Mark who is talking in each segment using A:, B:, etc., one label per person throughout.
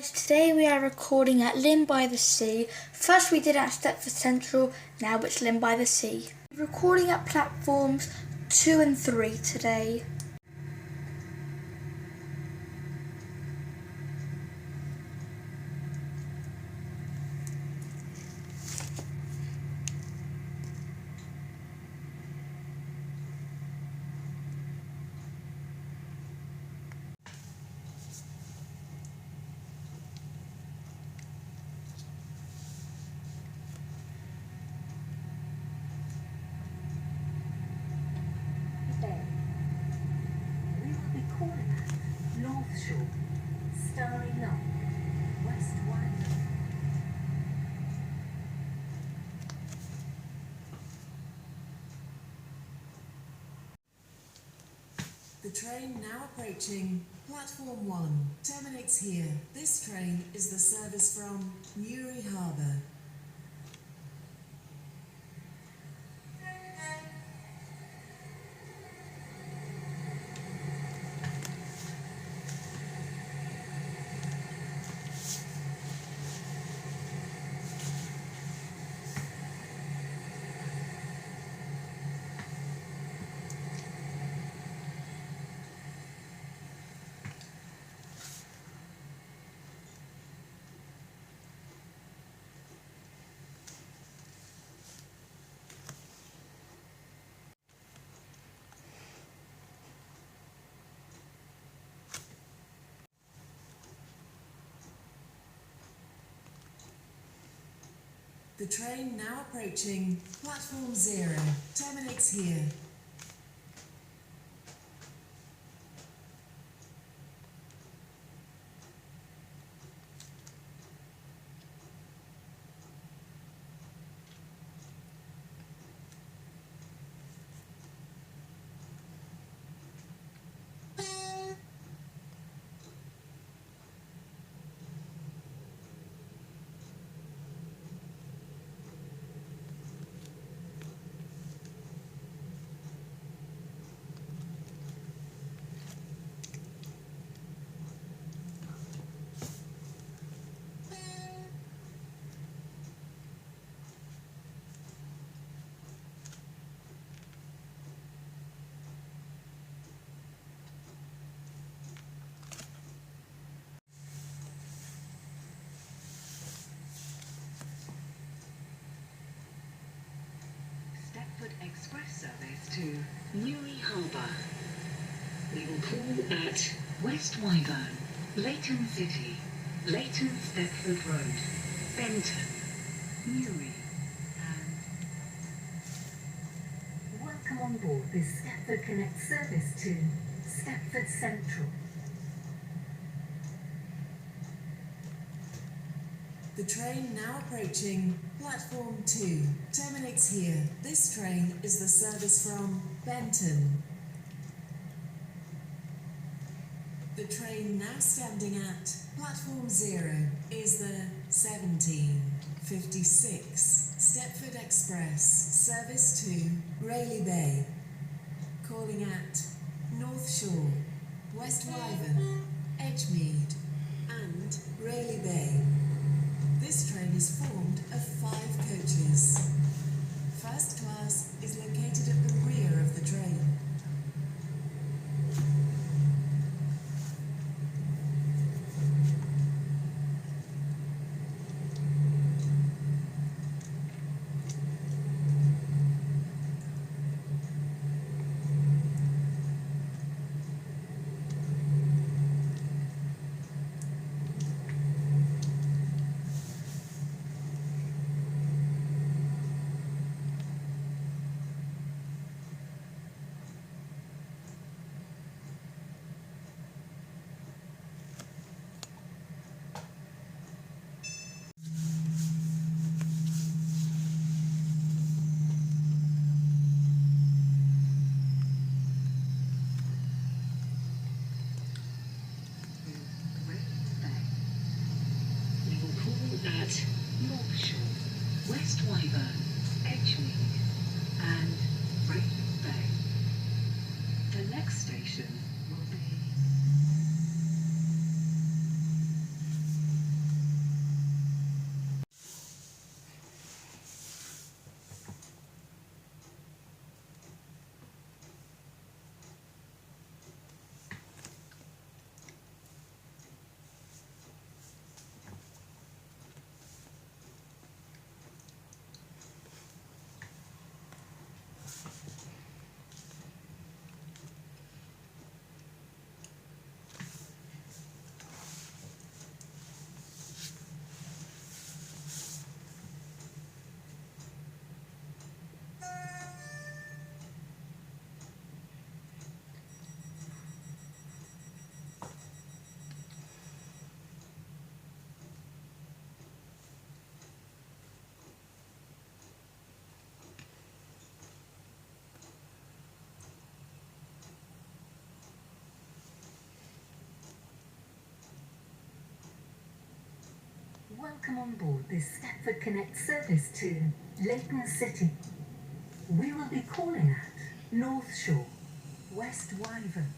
A: Today we are recording at Llyn By The Sea. First we did at Stepford Central, now it's Llyn By The Sea. We're recording at platforms 2 and 3 today.
B: We will be calling at North Shore, Starry Lock, West Wyvern.
C: The train now approaching platform 1 terminates here. This train is the service from Newry Harbour. The train now approaching platform 0 terminates here.
B: Stepford Express service to Newry Harbour. We will call at West Wyvern, Leighton City, Leighton Stepford Road, Benton, Newry, and welcome on board this Stepford Connect service to Stepford Central.
C: The train now approaching platform 2 terminates here. This train is the service from Benton. The train now standing at platform 0 is the 1756 Stepford Express service to Llyn Bay, calling at North Shore, West Wyvern, Edgemead and Llyn Bay. This train is formed of 5 coaches. First class is located at the rear of the train.
B: At North Shore, West Wyvern, Edgemead, and Llyn Bay. The next station will be Welcome on board this Stepford Connect service to Llyn City. We will be calling at North Shore, West Wyvern.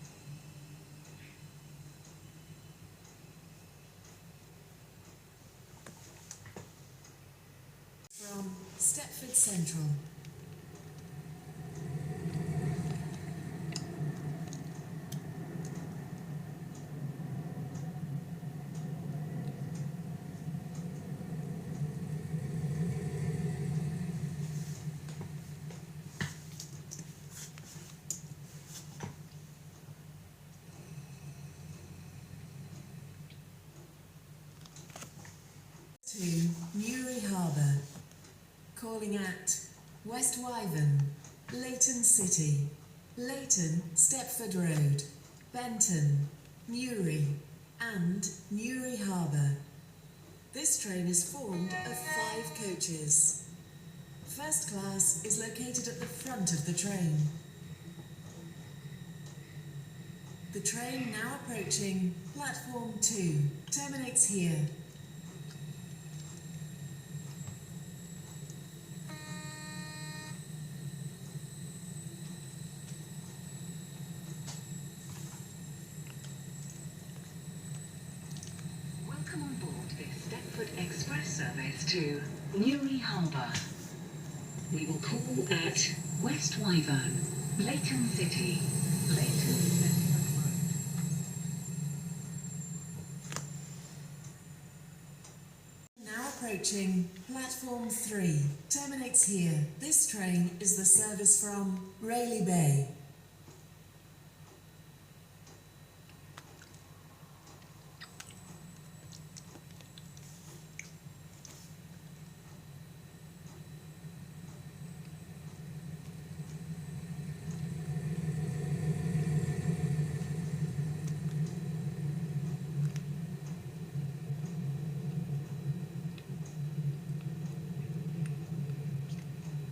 C: From Stepford Central. To Newry Harbour, calling at West Wyvern, Llyn City, Leighton, Stepford Road, Benton, Newry and Newry Harbour. This train is formed of 5 coaches. First class is located at the front of the train. The train now approaching platform 2 terminates here.
B: Welcome on board this Stepford Express service to Newry Harbour. We will call at West Wyvern, Leighton City, Leighton Stepford Road.
C: Now approaching platform 3 terminates here. This train is the service from Llyn Bay.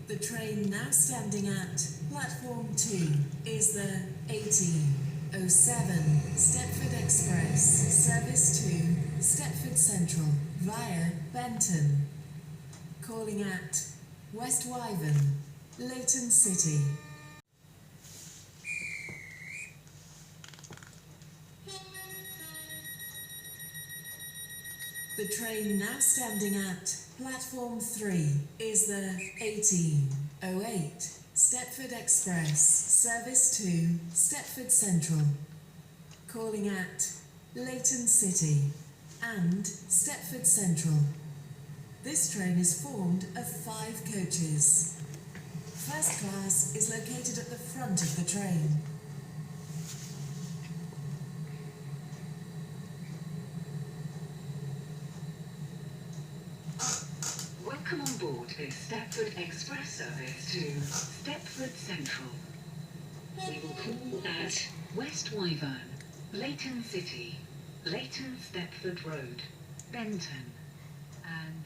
C: The train now standing at platform 2 is the 1807 Stepford Express, service to Stepford Central via Benton, calling at West Wyvern, Leighton City. The train now standing at platform 3 is the 1808 Stepford Express, service to Stepford Central, calling at Leighton City and Stepford Central. This train is formed of 5 coaches. First class is located at the front of the train.
B: Welcome on board this Stepford Express service to Stepford Central. We will call at West Wyvern, Leighton City, Leighton Stepford Road, Benton, and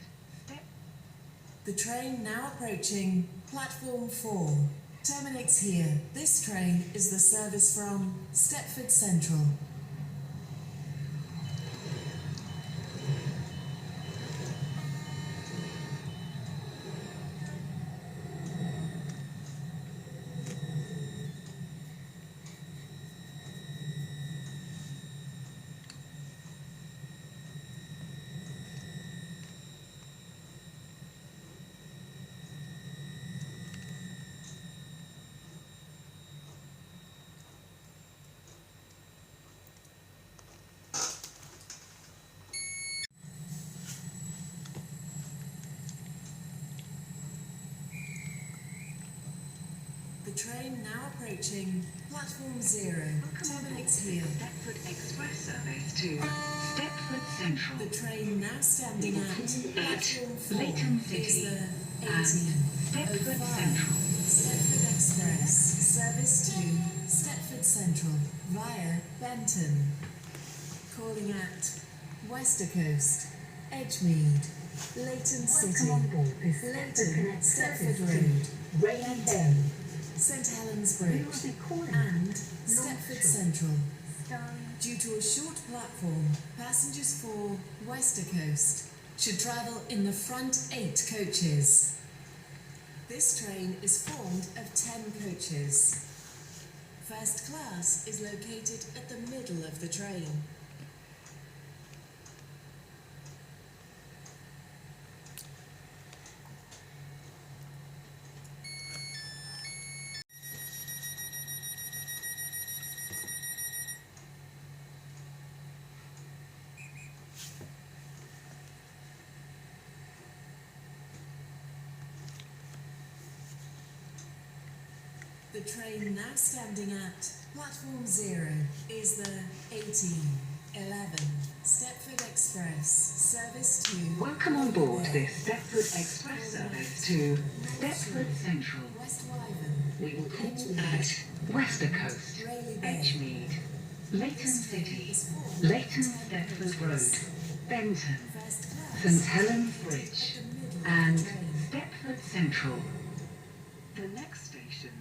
C: The train now approaching platform 4 terminates here. This train is the service from Stepford Central. The train now approaching platform 0 terminates here.
B: Stepford Express service to Stepford Central.
C: The train now standing at platform 4
B: Leighton
C: is
B: City
C: the
B: and Stepford
C: 1805
B: Central.
C: Stepford Express, service to Stepford Central via Benton, calling at Wester Coast, Edgemead, Leighton City,
B: Welcome on board this
C: Leighton,
B: Stepford
C: Stepford
B: service
C: Road,
B: to Llyn Bay.
C: St Helens
B: We
C: Bridge
B: will be calling
C: and
B: at
C: Stepford
B: Shore,
C: Central.
B: starring
C: Due to a short platform, passengers for Wester Coast should travel in the front 8 coaches. This train is formed of 10 coaches. First class is located at the middle of the train. The train now standing at platform 0 is the 1811 Stepford Express service to
B: Welcome on board this Stepford Express service to Stepford Central.
C: West Wyvern,
B: We will call at Wester Coast, Edgemead, Leighton City, Leighton Stepford Road, Benton,
C: first class
B: St Helens Bridge,
C: at the middle of
B: and
C: the train.
B: Stepford Central. The next station.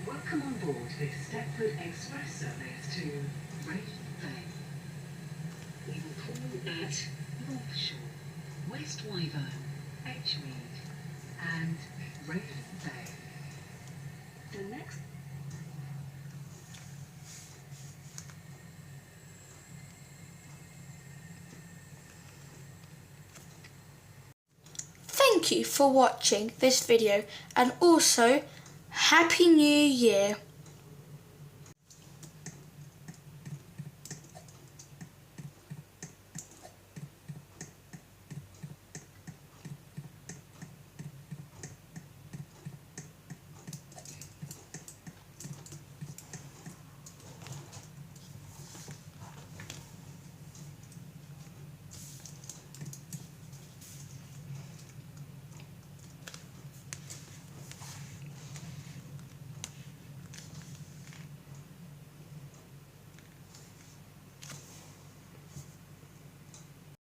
B: Welcome on board this Stepford Express service to Llyn Bay. We will call at North Shore, West Wyvern, Edgemead, and Llyn Bay. The next.
A: Thank you for watching this video, and also Happy New Year.